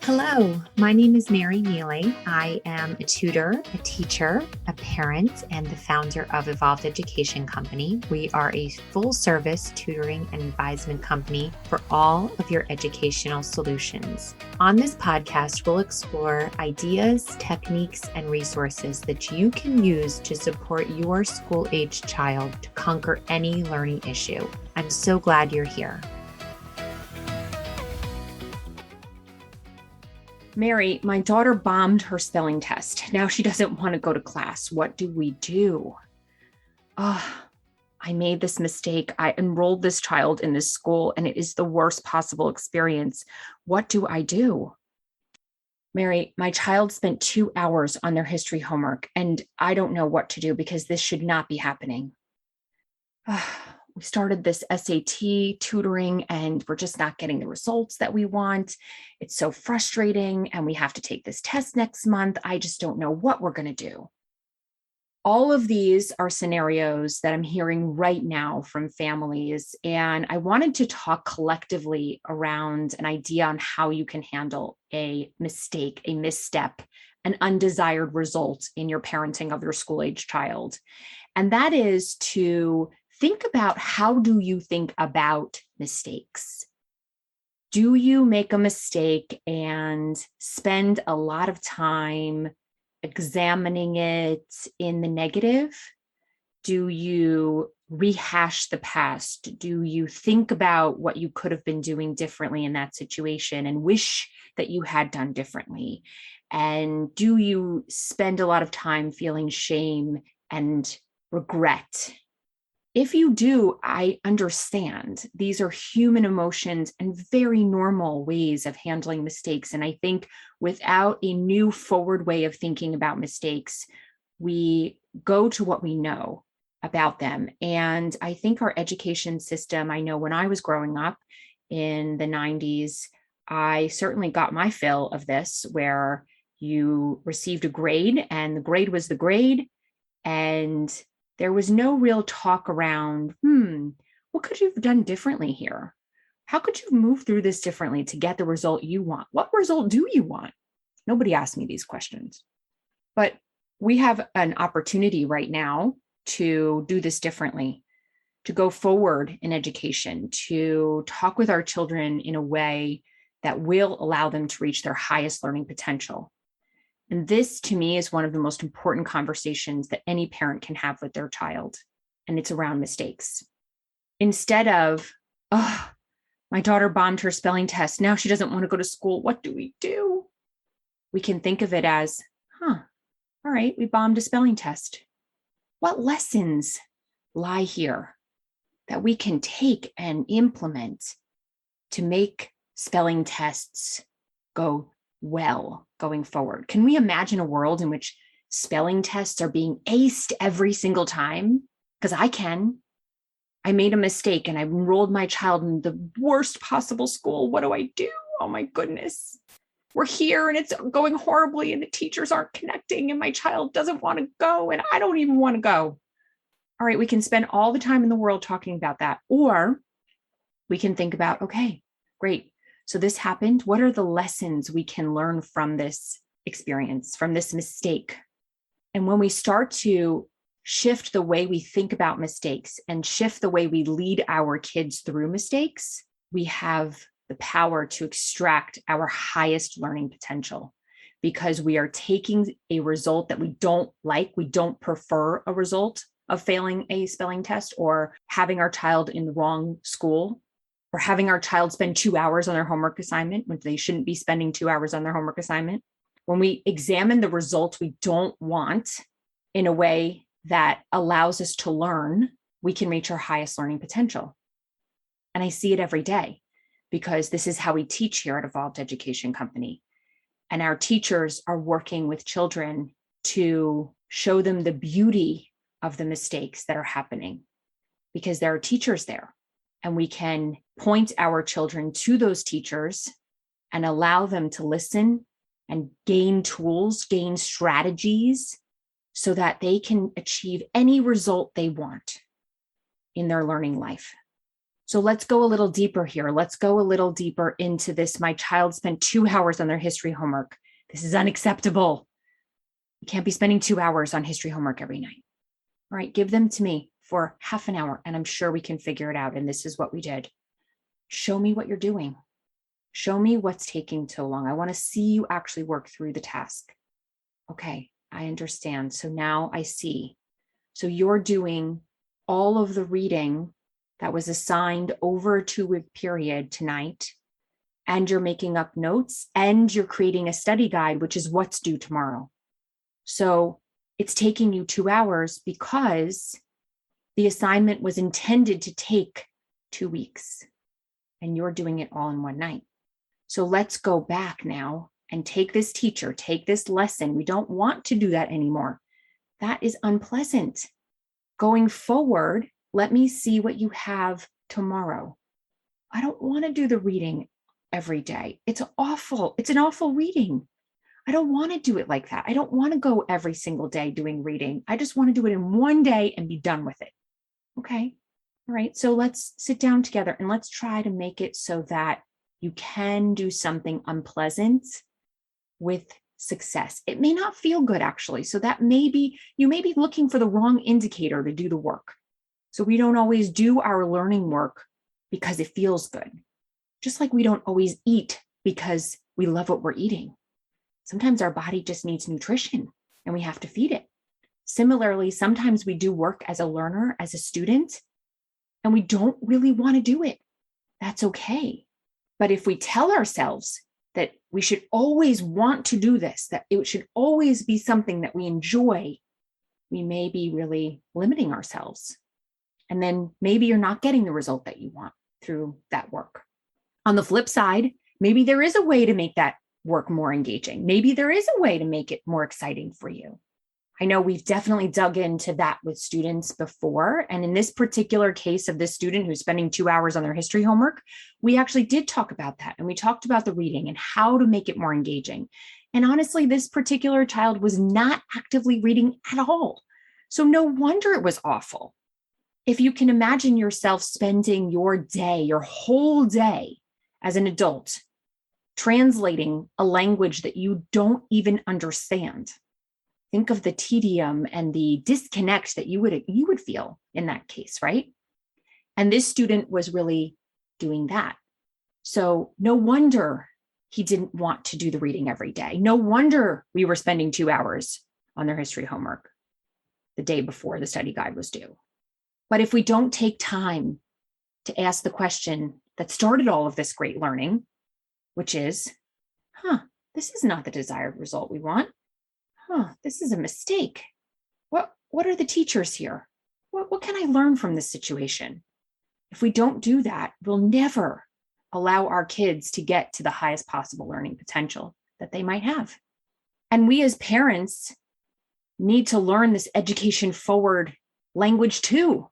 Hello, my name is Mary Miele. I am a tutor, a teacher, a parent, and the founder of Evolved Education Company. We are a full service tutoring and advisement company for all of your educational solutions. On this podcast, we'll explore ideas, techniques, and resources that you can use to support your school-age child to conquer any learning issue. I'm so glad you're here. Mary, my daughter bombed her spelling test. Now she doesn't want to go to class. What do we do? I made this mistake. I enrolled this child in this school, and it is the worst possible experience. What do I do? Mary, my child spent 2 hours on their history homework, and I don't know what to do because this should not be happening. We started this SAT tutoring and we're just not getting the results that we want. It's so frustrating, and we have to take this test next month. I just don't know what we're going to do. All of these are scenarios that I'm hearing right now from families, and I wanted to talk collectively around an idea on how you can handle a mistake, a misstep, an undesired result in your parenting of your school-age child. And that is to think about, how do you think about mistakes? Do you make a mistake and spend a lot of time examining it in the negative? Do you rehash the past? Do you think about what you could have been doing differently in that situation and wish that you had done differently? And do you spend a lot of time feeling shame and regret? If you do, I understand. These are human emotions and very normal ways of handling mistakes. And I think without a new forward way of thinking about mistakes, we go to what we know about them. And I think our education system, I know when I was growing up in the 90s, I certainly got my fill of this, where you received a grade and the grade was the grade. And there was no real talk around, what could you have done differently here? How could you move through this differently to get the result you want? What result do you want? Nobody asked me these questions. But we have an opportunity right now to do this differently, to go forward in education, to talk with our children in a way that will allow them to reach their highest learning potential. And this, to me, is one of the most important conversations that any parent can have with their child. And it's around mistakes. Instead of, my daughter bombed her spelling test. Now she doesn't want to go to school. What do we do? We can think of it as, all right, we bombed a spelling test. What lessons lie here that we can take and implement to make spelling tests go well going forward? Can we imagine a world in which spelling tests are being aced every single time? Because I can. I made a mistake and I enrolled my child in the worst possible school. What do I do? Oh my goodness. We're here and it's going horribly and the teachers aren't connecting and my child doesn't want to go and I don't even want to go. All right, we can spend all the time in the world talking about that. Or we can think about, okay, great. So this happened. What are the lessons we can learn from this experience, from this mistake? And when we start to shift the way we think about mistakes and shift the way we lead our kids through mistakes, we have the power to extract our highest learning potential, because we are taking a result that we don't like. We don't prefer a result of failing a spelling test or having our child in the wrong school, or having our child spend 2 hours on their homework assignment when they shouldn't be spending 2 hours on their homework assignment. When we examine the results we don't want in a way that allows us to learn, we can reach our highest learning potential. And I see it every day, because this is how we teach here at Evolved Education Company. And our teachers are working with children to show them the beauty of the mistakes that are happening, because there are teachers there. And we can point our children to those teachers and allow them to listen and gain tools, gain strategies, so that they can achieve any result they want in their learning life. So let's go a little deeper here. Let's go a little deeper into this. My child spent 2 hours on their history homework. This is unacceptable. You can't be spending 2 hours on history homework every night. All right, give them to me for half an hour, and I'm sure we can figure it out. And this is what we did. Show me what you're doing. Show me what's taking too long. I want to see you actually work through the task. Okay, I understand. So now I see. So you're doing all of the reading that was assigned over a 2-week period tonight, and you're making up notes, and you're creating a study guide, which is what's due tomorrow. So it's taking you 2 hours because the assignment was intended to take 2 weeks, and you're doing it all in one night. So let's go back now and take this teacher, take this lesson. We don't want to do that anymore. That is unpleasant. Going forward, let me see what you have tomorrow. I don't want to do the reading every day. It's awful. It's an awful reading. I don't want to do it like that. I don't want to go every single day doing reading. I just want to do it in one day and be done with it. Okay. All right. So let's sit down together and let's try to make it so that you can do something unpleasant with success. It may not feel good, actually. So that maybe you may be looking for the wrong indicator to do the work. So we don't always do our learning work because it feels good. Just like we don't always eat because we love what we're eating. Sometimes our body just needs nutrition and we have to feed it. Similarly, sometimes we do work as a learner, as a student, and we don't really want to do it. That's okay. But if we tell ourselves that we should always want to do this, that it should always be something that we enjoy, we may be really limiting ourselves. And then maybe you're not getting the result that you want through that work. On the flip side, maybe there is a way to make that work more engaging. Maybe there is a way to make it more exciting for you. I know we've definitely dug into that with students before. And in this particular case of this student who's spending 2 hours on their history homework, we actually did talk about that. And we talked about the reading and how to make it more engaging. And honestly, this particular child was not actively reading at all. So no wonder it was awful. If you can imagine yourself spending your day, your whole day as an adult, translating a language that you don't even understand. Think of the tedium and the disconnect that you would feel in that case, right? And this student was really doing that. So no wonder he didn't want to do the reading every day. No wonder we were spending 2 hours on their history homework the day before the study guide was due. But if we don't take time to ask the question that started all of this great learning, which is, this is not the desired result we want. This is a mistake. What are the teachers here? What can I learn from this situation? If we don't do that, we'll never allow our kids to get to the highest possible learning potential that they might have. And we as parents need to learn this education forward language too.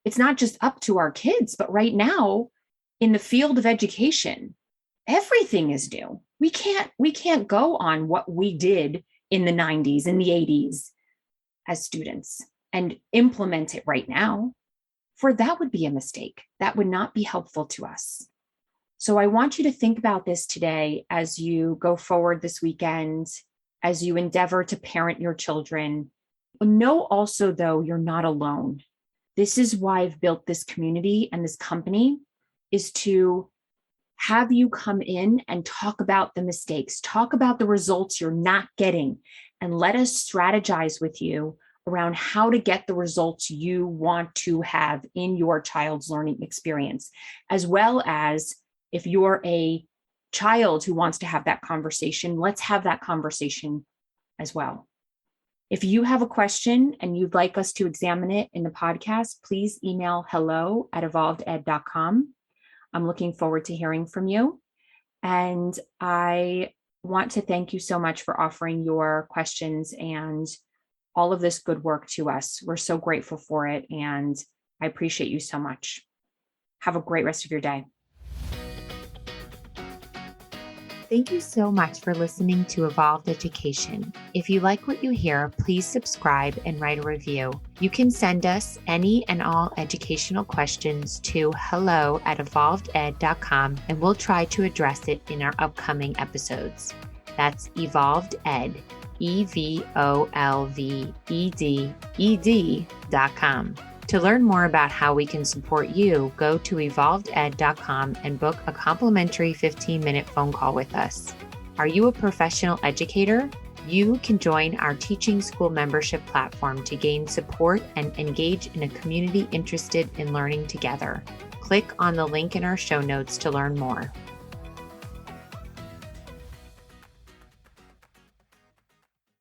It's not just up to our kids, but right now in the field of education, everything is new. We can't go on what we did in the 90s, in the 80s as students and implement it right now, for that would be a mistake. That would not be helpful to us. So I want you to think about this today as you go forward this weekend, as you endeavor to parent your children. Know also, though, you're not alone. This is why I've built this community and this company, is to have you come in and talk about the mistakes, talk about the results you're not getting, and let us strategize with you around how to get the results you want to have in your child's learning experience, as well as if you're a child who wants to have that conversation, let's have that conversation as well. If you have a question and you'd like us to examine it in the podcast, please email hello@evolveded.com. I'm looking forward to hearing from you. And I want to thank you so much for offering your questions and all of this good work to us. We're so grateful for it. And I appreciate you so much. Have a great rest of your day. Thank you so much for listening to Evolved Education. If you like what you hear, please subscribe and write a review. You can send us any and all educational questions to hello@evolveded.com, and we'll try to address it in our upcoming episodes. That's evolveded, evolveded.com. To learn more about how we can support you, go to evolveded.com and book a complimentary 15-minute phone call with us. Are you a professional educator? You can join our teaching school membership platform to gain support and engage in a community interested in learning together. Click on the link in our show notes to learn more.